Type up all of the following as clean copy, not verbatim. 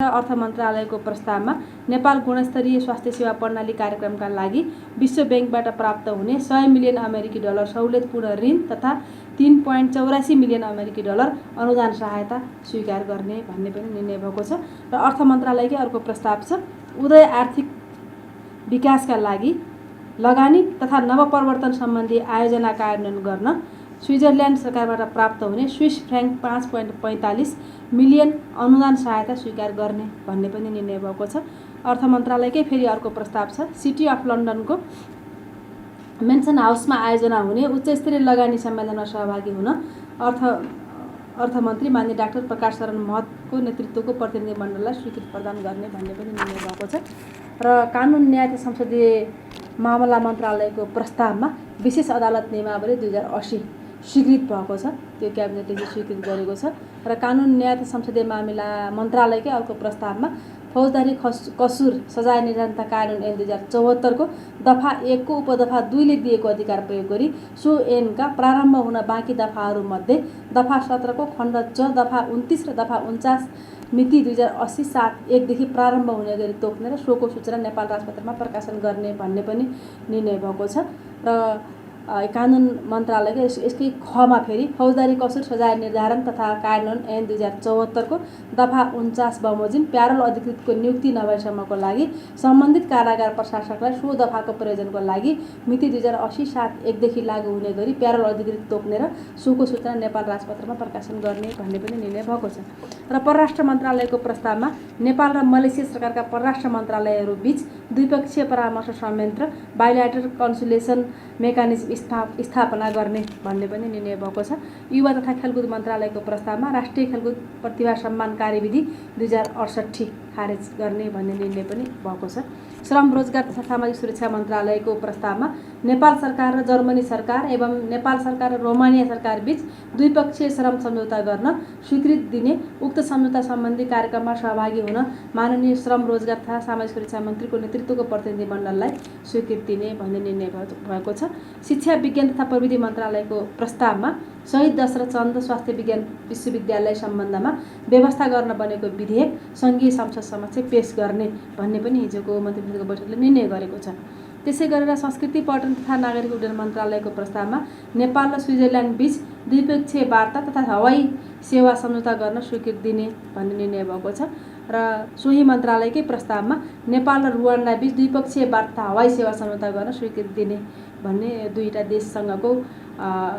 अर्थ मन्त्रालयको प्रस्तावमा नेपाल गुणस्तरीय स्वास्थ्य सेवा प्रणाली कार्यक्रमका लागि विश्व बैंकबाट प्राप्त हुने 100 मिलियन अमेरिकी डलर सहुलियतपूर्ण ऋण तथा 3.84 मिलियन अमेरिकी डलर अनुदान सहायता स्वीकार गर्ने भन्ने पनि निर्णय भएको छ। र अर्थ मन्त्रालयकै अर्को प्रस्ताव छ, उदय आर्थिक विकासका लागि लगानी तथा नवप्रवर्तन सम्बन्धी आयोजना कार्यान्वयन गर्न स्विजरल्यान्ड सरकारबाट प्राप्त हुने स्विस फ्र्याङ्क 5.45 मिलियन अनुदान सहायता स्वीकार गर्ने भन्ने पनि निर्णय भएको छ। अर्थ मन्त्रालयकै फेरि अर्को प्रस्ताव छ, सिटी अफ लन्डनको मेन्सन हाउसमा आयोजना हुने उच्चस्तरीय लगानी सम्मेलनमा सहभागी हुन अर्थमन्त्री माननीय डाक्टर प्रकाश शरण महतको नेतृत्वको प्रतिनिधि मण्डललाई स्वीकृति प्रदान गर्ने भन्ने पनि निर्णय भएको छ। र कानुन न्याय तथा संसदीय मामला मन्त्रालयको प्रस्तावमा विशेष अदालत नियमावली 2080 स्वीकृत भएको छ, त्यो क्याबिनेटले स्वीकृत गरेको छ। र कानुन न्याय तथा संसदीय मामिला मन्त्रालयकै अर्को प्रस्तावमा फौजदारी कसुर सजाय निर्धारणता कानुन ऐन 2074 को दफा 1 को उपदफा 2 ले दिएको अधिकार प्रयोग गरी सो ऐनका प्रारम्भ हुन बाँकी दफाहरूमध्ये दफा 17 को खण्ड ज दफा 29 र दफा 49 मिति 2080 7 1 देखि प्रारम्भ हुने गरी तोक्ने र सोको सूचना नेपाल राजपत्रमा प्रकाशन गर्ने भन्ने पनि निर्णय भएको छ। र कानुन मन्त्रालयको यसकै खमा फेरि फौजदारी कसुर सजाय निर्धारण तथा कानुन ऐन 2074 को दफा 49 बमोजिम प्यारोल अधिकृतको नियुक्ति नभएसम्मको लागि सम्बन्धित कारागार प्रशासकलाई सो दफाको प्रयोजनको लागि मिति 2080 7 1 देखि लागू हुने गरी प्यारोल अधिकृत तोक्ने र सोको सूचना नेपाल राजपत्रमा प्रकाशन गर्ने भन्ने पनि निर्णय भएको छ। र परराष्ट्र मन्त्रालयको प्रस्तावमा नेपाल र मलेसिया सरकारका परराष्ट्र मन्त्रालयहरू बीच द्विपक्षीय परामर्श संयन्त्र बाइल्याटरल कन्सुलेसन मेकानिजम स्थापना गर्ने भन्ने पनि निर्णय भएको छ। युवा तथा खेलकुद मन्त्रालयको प्रस्तावमा राष्ट्रिय खेलकुद प्रतिभा सम्मान कार्यविधि 2068 खारेज गर्ने भन्ने निर्णय पनि भएको छ। श्रम रोजगार तथा सामाजिक सुरक्षा मन्त्रालयको प्रस्तावमा नेपाल सरकार र जर्मनी सरकार एवं नेपाल सरकार र रोमानिया सरकार बीच द्विपक्षीय श्रम सम्झौता गर्न स्वीकृति दिने उक्त सम्झौता सम्बन्धी कार्यक्रममा सहभागी हुन माननीय श्रम रोजगार तथा सामाजिक सुरक्षा मन्त्रीको नेतृत्वको प्रतिनिधि मण्डललाई स्वीकृति दिने भन्ने निर्णय भएको छ। शिक्षा विज्ञान तथा प्रविधि मन्त्रालयको प्रस्तावमा शहीद दशरथ चन्द स्वास्थ्य विज्ञान विश्वविद्यालय सम्बन्धमा व्यवस्था गर्न बनेको विधेयक सङ्घीय संसद समक्ष पेश गर्ने भन्ने पनि हिजोको मन्त्रीपरिषदको बैठकले निर्णय गरेको छ। त्यसै गरेर संस्कृति पर्यटन तथा नागरिक उड्डयन मन्त्रालयको प्रस्तावमा नेपाल र स्विजरल्यान्ड बीच द्विपक्षीय वार्ता तथा हवाई सेवा सम्झौता गर्न स्वीकृति दिने भन्ने निर्णय भएको छ। र सोही मन्त्रालयकै प्रस्तावमा नेपाल र रुवान्डा बीच द्विपक्षीय वार्ता हवाई सेवा सम्झौता गर्न स्वीकृति दिने भन्ने दुईटा देशसँगको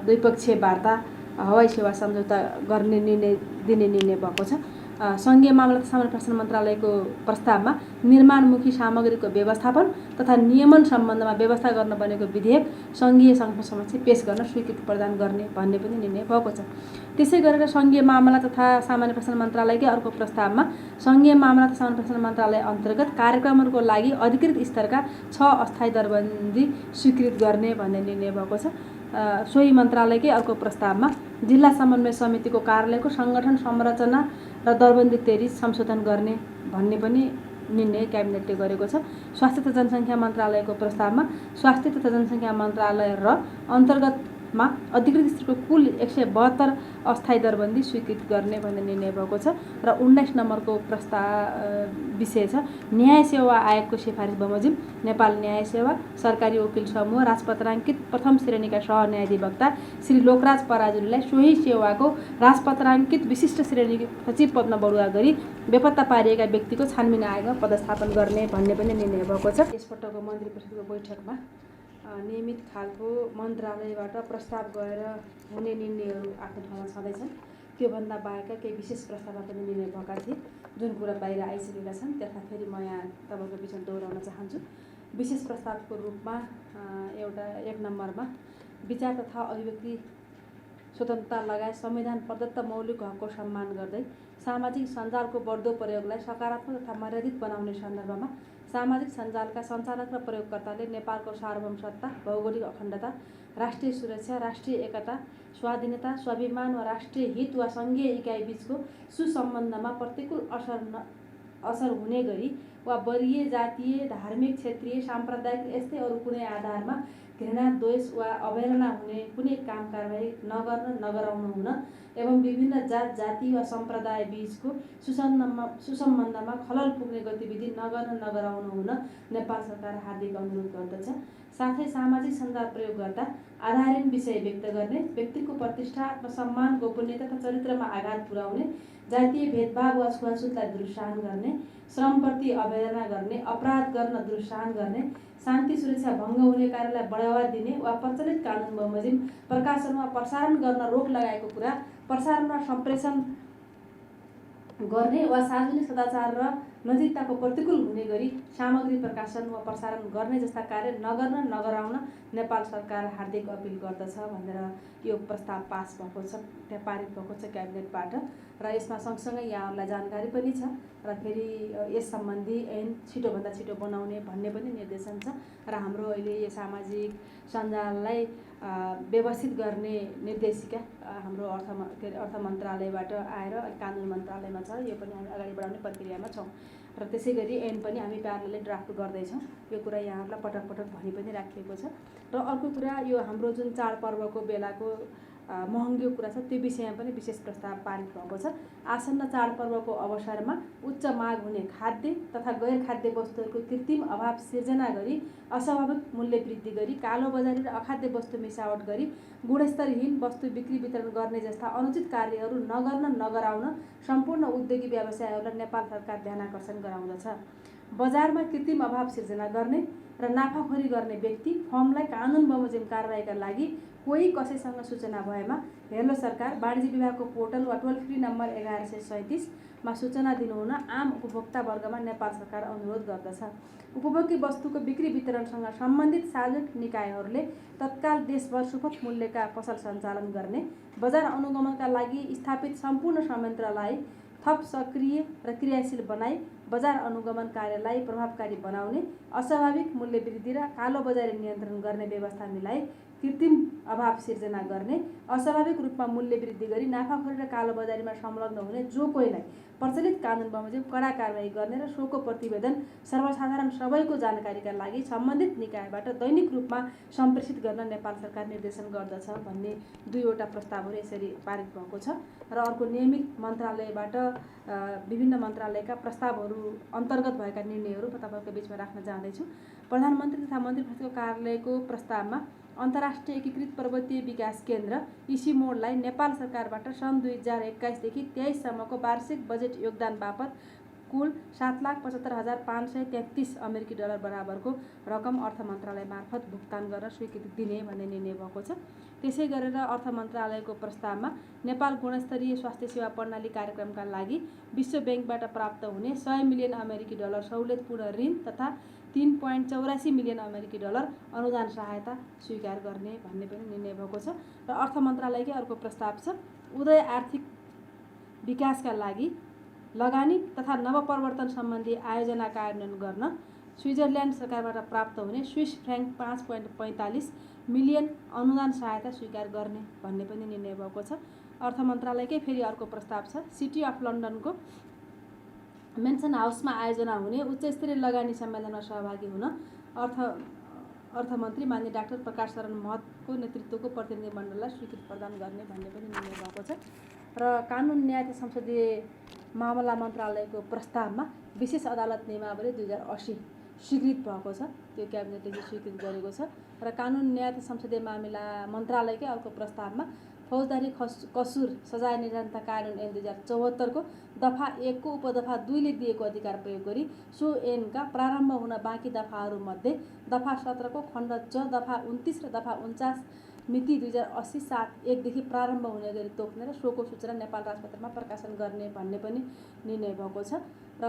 द्विपक्षीय वार्ता हवाई सेवा सम्झौता गर्ने दिने निर्णय भएको छ। सङ्घीय मामला तथा सामान्य प्रशासन मन्त्रालयको प्रस्तावमा निर्माणमुखी सामग्रीको व्यवस्थापन तथा नियमन सम्बन्धमा व्यवस्था गर्न बनेको विधेयक सङ्घीय संसद समक्ष पेश गर्न स्वीकृति प्रदान गर्ने भन्ने पनि निर्णय भएको छ। त्यसै गरेर सङ्घीय मामला तथा सामान्य प्रशासन मन्त्रालयकै अर्को प्रस्तावमा सङ्घीय मामला तथा सामान्य प्रशासन मन्त्रालय अन्तर्गत कार्यक्रमहरूको लागि अधिकृत स्तरका 6 अस्थायी दरबन्दी स्वीकृत गर्ने भन्ने निर्णय भएको छ। सोही मन्त्रालयकै अर्को प्रस्तावमा जिल्ला समन्वय समितिको कार्यालयको सङ्गठन संरचना र दरबन्दी तयारी संशोधन गर्ने भन्ने पनि निर्णय क्याबिनेटले गरेको छ। स्वास्थ्य तथा जनसङ्ख्या मन्त्रालयको प्रस्तावमा स्वास्थ्य तथा जनसङ्ख्या मन्त्रालय र अन्तर्गतमा अधिकृत स्तरको कुल 172 अस्थायी दरबन्दी स्वीकृत गर्ने भन्ने निर्णय भएको छ। र 19 नम्बरको विषय छ न्याय सेवा आयोगको सिफारिस बमोजिम नेपाल न्याय सेवा सरकारी वकिल समूह राजपत्राङ्कित प्रथम श्रेणीका सहन्यायाधिवक्ता श्री लोकराज पराजुलीलाई सोही सेवाको राजपत्राङ्कित विशिष्ट श्रेणी सचिव पदमा बढुवा गरी बेपत्ता पारिएका व्यक्तिको छानबिन आयोगमा पदस्थापन गर्ने भन्ने पनि निर्णय भएको छ। यसपटकको मन्त्री परिषदको बैठकमा नियमित खालको मन्त्रालयबाट प्रस्ताव गएर हुने निर्णयहरू आफ्नो ठाउँमा छँदैछन्। त्योभन्दा बाहेकका केही विशेष प्रस्तावमा पनि निर्णय भएका थिए जुन कुरा बाहिर आइसकेका छन्, त्यसलाई फेरि म यहाँ तपाईँको बिचमा दोहोऱ्याउन चाहन्छु। विशेष प्रस्तावको रूपमा एउटा 1 नम्बरमा विचार तथा अभिव्यक्ति स्वतन्त्रता लगायत संविधान प्रदत्त मौलिक हकको सम्मान गर्दै सामाजिक सञ्जालको बढ्दो प्रयोगलाई सकारात्मक तथा मर्यादित बनाउने सन्दर्भमा सामाजिक सञ्जालका सञ्चालक र प्रयोगकर्ताले नेपालको सार्वभौमसत्ता, भौगोलिक अखण्डता, राष्ट्रिय सुरक्षा, राष्ट्रिय एकता, स्वाधीनता, स्वाभिमान वा राष्ट्रिय हित वा सङ्घीय इकाइ बीचको सुसम्बन्धमा प्रतिकूल असर हुने गरी वा वर्गीय, जातीय, धार्मिक, क्षेत्रीय, साम्प्रदायिक यस्तै अरू कुनै आधारमा घृणा, द्वेष वा अवहेलना हुने कुनै काम कारबाही नगर्न, नगराउन हुन एवं विभिन्न जात, जाति वा सम्प्रदाय बीचको सुसम्बन्धमा खलल पुग्ने गतिविधि नगर्न, नगराउन हुन नेपाल सरकार हार्दिक अनुरोध गर्दछ। साथै सामाजिक सञ्जाल प्रयोग गर्दा आधारहीन विषय व्यक्त गर्ने, व्यक्तिको प्रतिष्ठा, आत्मसम्मान, गोपनीयता तथा चरित्रमा आघात पुर्याउने, जातीय भेदभाव वा छुवाछुतलाई दुरुत्साहन गर्ने, श्रमप्रति अवहेलना गर्ने, अपराध गर्न दुरुत्साहन गर्ने, शान्ति सुरक्षा भङ्ग हुने कार्यलाई बढावा दिने वा प्रचलित कानुन बमोजिम प्रकाशन वा प्रसारण गर्न रोक लगाएको कुरा, प्रसारण वा सम्प्रेषण गर्ने वा सार्वजनिक सदाचार र नैतिकताको प्रतिकूल हुने गरी सामग्री प्रकाशन वा प्रसारण गर्ने जस्ता कार्य नगर्न, नगराउन नेपाल सरकार हार्दिक अपिल गर्दछ भनेर यो प्रस्ताव पास भएको छ, त्यहाँ पारित भएको छ क्याबिनेटबाट। र यसमा सँगसँगै यहाँहरूलाई जानकारी पनि छ र फेरि यस सम्बन्धी ऐन छिटोभन्दा छिटो बनाउने भन्ने पनि निर्देशन छ र हाम्रो अहिले यो सामाजिक सञ्जाललाई व्यवस्थित गर्ने निर्देशिका हाम्रो अर्थ मन्त्रालयबाट आएर कानुन मन्त्रालयमा छ। यो पनि हामी अगाडि बढाउने प्रक्रियामा छौँ र त्यसै गरी ऐन पनि हामी प्यारलले ड्राफ्ट गर्दैछौँ। यो कुरा यहाँहरूलाई पटक पटक भनि पनि राखिएको छ। र अर्को कुरा, यो हाम्रो जुन चाडपर्वको बेलाको महँगो कुरा छ त्यो विषयमा पनि विशेष प्रस्ताव पारित भएको छ। आसन्न चाडपर्वको अवसरमा उच्च माग हुने खाद्य तथा गैर खाद्य वस्तुहरूको कृत्रिम अभाव सिर्जना गरी अस्वाभाविक मूल्य वृद्धि गरी कालोबजारी र अखाद्य वस्तु मिसावट गरी गुणस्तरहीन वस्तु बिक्री वितरण गर्ने जस्ता अनुचित कार्यहरू नगर्न, नगराउन सम्पूर्ण उद्योगी व्यवसायहरूलाई नेपाल सरकार ध्यानाकर्षण गराउँदछ। बजारमा कृत्रिम अभाव सिर्जना गर्ने र नाफाखोरी गर्ने व्यक्ति फर्मलाई कानुन बमोजिम कारबाहीका लागि कोही कसैसँग सूचना भएमा हेर्लो सरकार वाणिज्य विभागको पोर्टल वा टोल फ्री नम्बर 1137 मा सूचना दिनुहुन आम उपभोक्ता वर्गमा नेपाल सरकार अनुरोध गर्दछ। उपभोग्य वस्तुको बिक्री वितरणसँग सम्बन्धित सार्वजनिक निकायहरूले तत्काल देशभर सुपथ मूल्यका पसल सञ्चालन गर्ने, बजार अनुगमनका लागि स्थापित सम्पूर्ण संयन्त्रलाई थप सक्रिय र क्रियाशील बनाई बजार अनुगमन कार्यलाई प्रभावकारी बनाउने, अस्वाभाविक मूल्य वृद्धि र कालोबजारी नियन्त्रण गर्ने व्यवस्था मिलाई कृत्रिम अभाव सिर्जना गर्ने, अस्वाभाविक रूपमा मूल्य वृद्धि गरी नाफाखोरी र कालोबजारीमा संलग्न हुने जो कोहीलाई प्रचलित कानुन बमोजिम कडा कारबाही गर्ने र सोको प्रतिवेदन सर्वसाधारण सबैको जानकारीका लागि सम्बन्धित निकायबाट दैनिक रूपमा सम्प्रेषित गर्न नेपाल सरकार निर्देशन गर्दछ भन्ने दुईवटा प्रस्तावहरू यसरी पारित भएको छ। र अर्को, नियमित मन्त्रालयबाट विभिन्न मन्त्रालयका प्रस्तावहरू अन्तर्गत भएका निर्णयहरू म तपाईँहरूको बिचमा राख्न चाहदैछु। प्रधानमन्त्री तथा मन्त्री परिषदको कार्यालयको प्रस्तावमा अन्तर्राष्ट्रिय एकीकृत पर्वतीय विकास केन्द्र इसिमोडलाई नेपाल सरकारबाट सन् 2021 देखि 23 सम्मको वार्षिक बजेट योगदान बापत कुल $7,75,533 अमेरिकी डलर बराबरको रकम अर्थ मन्त्रालय मार्फत भुक्तान गर्न स्वीकृति दिने भन्ने निर्णय भएको छ। त्यसै गरेर अर्थ मन्त्रालयको प्रस्तावमा नेपाल गुणस्तरीय स्वास्थ्य सेवा प्रणाली कार्यक्रमका लागि विश्व ब्याङ्कबाट प्राप्त हुने 100 मिलियन अमेरिकी डलर सहुलियतपूर्ण ऋण तथा 3.84 मिलियन अमेरिकी डलर अनुदान सहायता स्वीकार गर्ने भन्ने पनि निर्णय भएको छ। र अर्थ मन्त्रालयकै अर्को प्रस्ताव छ, उदय आर्थिक विकासका लागि लगानी तथा नवप्रवर्तन सम्बन्धी आयोजना कार्यान्वयन गर्न स्विजरल्यान्ड सरकारबाट प्राप्त हुने स्विस फ्र्याङ्क 5.45 मिलियन अनुदान सहायता स्वीकार गर्ने भन्ने पनि निर्णय भएको छ। अर्थ मन्त्रालयकै फेरि अर्को प्रस्ताव छ, सिटी अफ लन्डनको मेन्सन हाउसमा आयोजना हुने उच्चस्तरीय लगानी सम्मेलनमा सहभागी हुन अर्थमन्त्री माननीय डाक्टर प्रकाश शरण महतको नेतृत्वको प्रतिनिधि मण्डललाई स्वीकृति प्रदान गर्ने भन्ने पनि निर्णय भएको छ। र कानुन न्याय तथा संसदीय मामला मन्त्रालयको प्रस्तावमा विशेष अदालत नियमावली 2080 स्वीकृत भएको छ, त्यो क्याबिनेटले स्वीकृत गरेको छ। र कानुन न्याय तथा संसदीय मामिला मन्त्रालयकै अर्को प्रस्तावमा फौजदारी कसुर सजाय निर्धारणता कानुन ऐन 2074 को दफा 1 को उपदफा 2 ले दिएको अधिकार प्रयोग गरी सो ऐनका प्रारम्भ हुन बाँकी दफाहरूमध्ये दफा 17 को खण्ड ज दफा 29 र दफा 49 मिति 2080-7-1 देखि प्रारम्भ हुने गरी तोक्ने र सोको सूचना नेपाल राजपत्रमा प्रकाशन गर्ने भन्ने पनि निर्णय भएको छ। र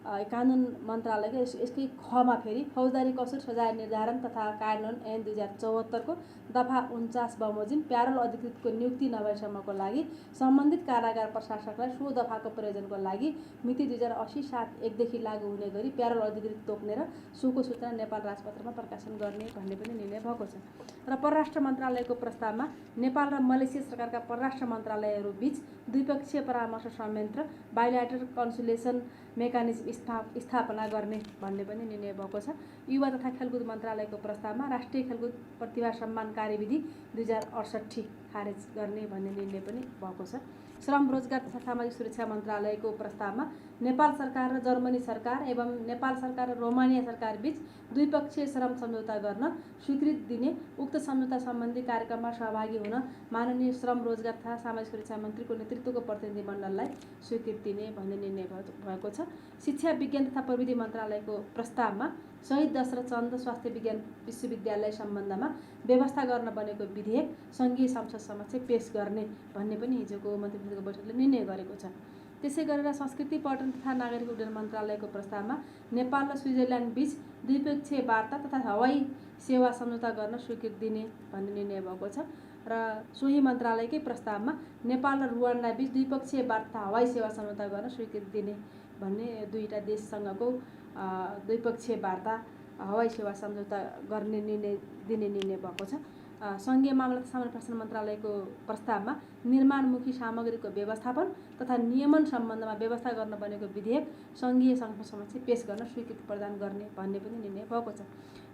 कानुन मन्त्रालयको यसकै खमा फेरि फौजदारी कसुर सजाय निर्धारण तथा कानुन ऐन 2074 को दफा 49 बमोजिम प्यारोल अधिकृतको नियुक्ति नभएसम्मको लागि सम्बन्धित कारागार प्रशासकलाई सो दफाको प्रयोजनको लागि मिति 2080-7-1 देखि लागू हुने गरी प्यारोल अधिकृत तोक्ने र सोको सूचना नेपाल राजपत्रमा प्रकाशन गर्ने भन्ने पनि निर्णय भएको छ। र परराष्ट्र मन्त्रालयको प्रस्तावमा नेपाल र मलेसिया सरकारका परराष्ट्र मन्त्रालयहरू बीच द्विपक्षीय परामर्श संयन्त्र बाइल्याटरल कन्सुलेसन मेकानिजम स्थापना गर्ने भन्ने पनि निर्णय भएको छ। युवा तथा खेलकुद मन्त्रालयको प्रस्तावमा राष्ट्रिय खेलकुद प्रतिभा सम्मान कार्यविधि 2068 खारेज गर्ने भन्ने निर्णय पनि भएको छ। श्रम रोजगार तथा सामाजिक सुरक्षा मन्त्रालयको प्रस्तावमा नेपाल सरकार र जर्मनी सरकार एवं नेपाल सरकार र रोमानिया सरकार बीच द्विपक्षीय श्रम सम्झौता गर्न स्वीकृति दिने उक्त सम्झौता सम्बन्धी कार्यक्रममा सहभागी हुन माननीय श्रम रोजगार तथा सामाजिक सुरक्षा मन्त्रीको नेतृत्वको प्रतिनिधिमण्डललाई स्वीकृति दिने भन्ने निर्णय भएको छ। शिक्षा विज्ञान तथा प्रविधि मन्त्रालयको प्रस्तावमा शहीद दशरथ चन्द स्वास्थ्य विज्ञान विश्वविद्यालय सम्बन्धमा व्यवस्था गर्न बनेको विधेयक सङ्घीय संसद समक्ष पेश गर्ने भन्ने पनि हिजोको मन्त्रीपरिषदको बैठकले निर्णय गरेको छ। त्यसै गरेर संस्कृति पर्यटन तथा नागरिक उड्डयन मन्त्रालयको प्रस्तावमा नेपाल र स्विजरल्यान्ड बीच द्विपक्षीय वार्ता तथा हवाई सेवा सम्झौता गर्न स्वीकृति दिने भन्ने निर्णय भएको छ र सोही मन्त्रालयकै प्रस्तावमा नेपाल र रुवान्डा बीच द्विपक्षीय वार्ता हवाई सेवा सम्झौता गर्न स्वीकृति दिने भन्ने दुईटा देशसँगको द्विपक्षीय वार्ता हवाई सेवा सम्झौता गर्ने दिने निर्णय भएको छ। सङ्घीय मामला तथा सामान्य प्रशासन मन्त्रालयको प्रस्तावमा निर्माणमुखी सामग्रीको व्यवस्थापन तथा नियमन सम्बन्धमा व्यवस्था गर्न बनेको विधेयक सङ्घीय संसद समक्ष पेश गर्न स्वीकृति प्रदान गर्ने भन्ने पनि निर्णय भएको छ।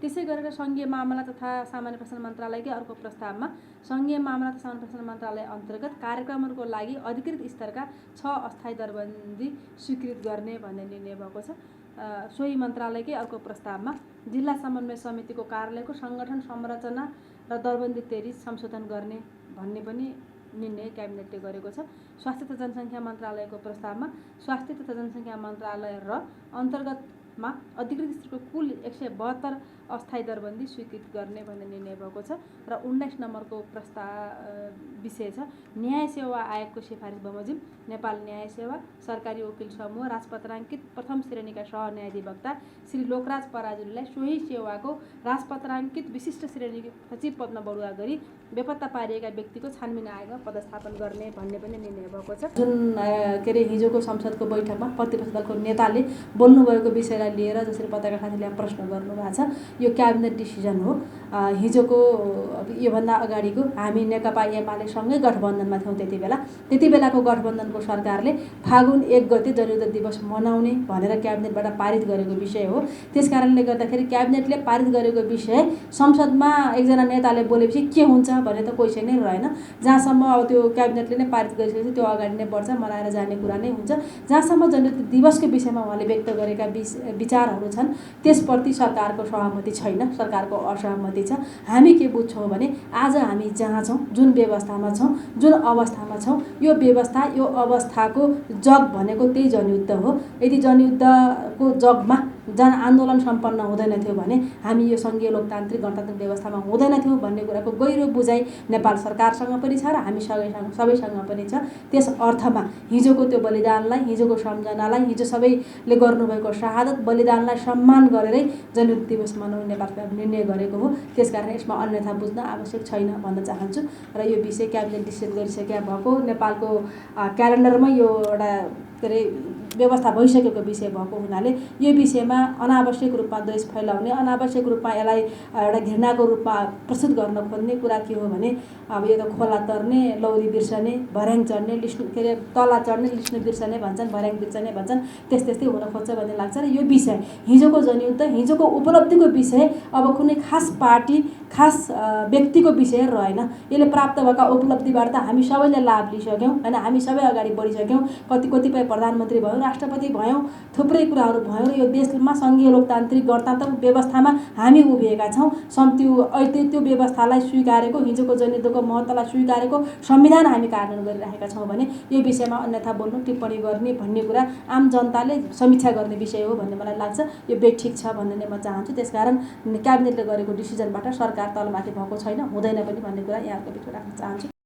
त्यसै गरेर सङ्घीय मामला तथा सामान्य प्रशासन मन्त्रालयकै अर्को प्रस्तावमा सङ्घीय मामला तथा सामान्य प्रशासन मन्त्रालय अन्तर्गत कार्यक्रमहरूको लागि अधिकृत स्तरका 6 अस्थायी दरबन्दी स्वीकृत गर्ने भन्ने निर्णय भएको छ। सोही मन्त्रालयकै अर्को प्रस्तावमा जिल्ला समन्वय समितिको कार्यालयको सङ्गठन संरचना र दरबन्दी तयारी संशोधन गर्ने भन्ने पनि निर्णय क्याबिनेटले गरेको छ। स्वास्थ्य तथा जनसङ्ख्या मन्त्रालयको प्रस्तावमा स्वास्थ्य तथा जनसङ्ख्या मन्त्रालय र अन्तर्गतमा अधिकृत स्तरको कुल 172 अस्थायी दरबन्दी स्वीकृत गर्ने भन्ने निर्णय भएको छ र 19 नम्बरको विषय छ न्याय सेवा आयोगको सिफारिस बमोजिम नेपाल न्याय सेवा सरकारी वकिल समूह राजपत्राङ्कित प्रथम श्रेणीका सहन्यायाधिवक्ता श्री लोकराज पराजुलीलाई सोही सेवाको राजपत्राङ्कित विशिष्ट श्रेणी सचिव पदमा बढुवा गरी बेपत्ता पारिएका व्यक्तिको छानबिन आयोगमा पदस्थापन गर्ने भन्ने पनि निर्णय भएको छ। जुन हिजोको संसदको बैठकमा प्रतिपक्ष दलको नेताले बोल्नुभएको विषयलाई लिएर जसरी पत्रकार साथीले प्रश्न गर्नुभएको छ, यो क्याबिनेट डिसिजन हो। हिजोको योभन्दा अगाडिको हामी नेकपा एमालेसँगै गठबन्धनमा थियौँ। त्यति बेलाको गठबन्धनको सरकारले फागुन 1 गते जनयुद्ध दिवस मनाउने भनेर क्याबिनेटबाट पारित गरेको विषय हो। त्यस कारणले गर्दाखेरि क्याबिनेटले पारित गरेको विषय संसदमा एकजना नेताले बोलेपछि के हुन्छ भने त क्वेसन नै रहेन। जहाँसम्म अब त्यो क्याबिनेटले नै पारित गरिसकेपछि त्यो अगाडि नै बढ्छ, मनाएर जाने कुरा नै हुन्छ। जहाँसम्म जनयुद्ध दिवसको विषयमा उहाँले व्यक्त गरेका विचारहरू छन् त्यसप्रति सरकारको सहमति छैन, सरकारको असहमति छ। हामी के बुझ्छौँ भने आज हामी जहाँ छौँ, जुन व्यवस्थामा छौँ, जुन अवस्थामा छौँ, यो व्यवस्था यो अवस्थाको जग भनेको त्यही जनयुद्ध हो। यदि जनयुद्धको जगमा जनआन्दोलन सम्पन्न हुँदैन थियो भने हामी यो सङ्घीय लोकतान्त्रिक गणतान्त्रिक व्यवस्थामा हुँदैन थियौँ भन्ने कुराको गहिरो बुझाइ नेपाल सरकारसँग पनि छ र हामी सबैसँग पनि छ। त्यस अर्थमा हिजोको त्यो बलिदानलाई, हिजोको सम्झनालाई, हिजो सबैले गर्नुभएको शहादत बलिदानलाई सम्मान गरेरै जनयुद्ध दिवस मनाउने नेपाल सरकारले निर्णय गरेको हो। त्यसकारण यसमा अन्यथा बुझ्न आवश्यक छैन भन्न चाहन्छु र यो विषय क्याबिनेट डिसिजन गरिसकेका भएको नेपालको क्यालेन्डरमै यो एउटा व्यवस्था भइसकेको विषय भएको हुनाले यो विषयमा अनावश्यक रूपमा द्वेष फैलाउने, अनावश्यक रूपमा यसलाई एउटा घृणाको रूपमा प्रस्तुत गर्न खोज्ने कुरा के हो भने अब यो त खोला तर्ने, लौरी बिर्सने, भर्याङ चढ्ने, तला चढ्ने, लिस्नु बिर्सने भन्छन्, भर्याङ बिर्सने भन्छन्, त्यस्तै हुन खोज्छ भन्ने लाग्छ। र यो विषय हिजोको जनयुद्ध, हिजोको उपलब्धिको विषय अब कुनै खास पार्टी, खास व्यक्तिको विषय रहेन। यसले प्राप्त भएका उपलब्धिबाट त हामी सबैले लाभ लिइसक्यौँ होइन, हामी सबै अगाडि बढिसक्यौँ। कतिपय प्रधानमन्त्री भयौँ, राष्ट्रपति भयौँ, थुप्रै कुराहरू भयो र यो देशमा सङ्घीय लोकतान्त्रिक गणतान्त्रिक व्यवस्थामा हामी उभिएका छौँ। त्यो व्यवस्थालाई स्वीकारेको, हिजोको जनयुद्धको महत्त्वलाई स्वीकारेको संविधान हामी कार्यान्वयन गरिरहेका छौँ भने यो विषयमा अन्यथा बोल्नु, टिप्पणी गर्ने भन्ने कुरा आम जनताले समीक्षा गर्ने विषय हो भन्ने मलाई लाग्छ। यो बेठिक छ भन्ने नै म चाहन्छु। त्यसकारण क्याबिनेटले गरेको डिसिजनबाट सरकार तलमाथि भएको छैन, हुँदैन पनि भन्ने कुरा यहाँको बिचमा राख्न चाहन्छु।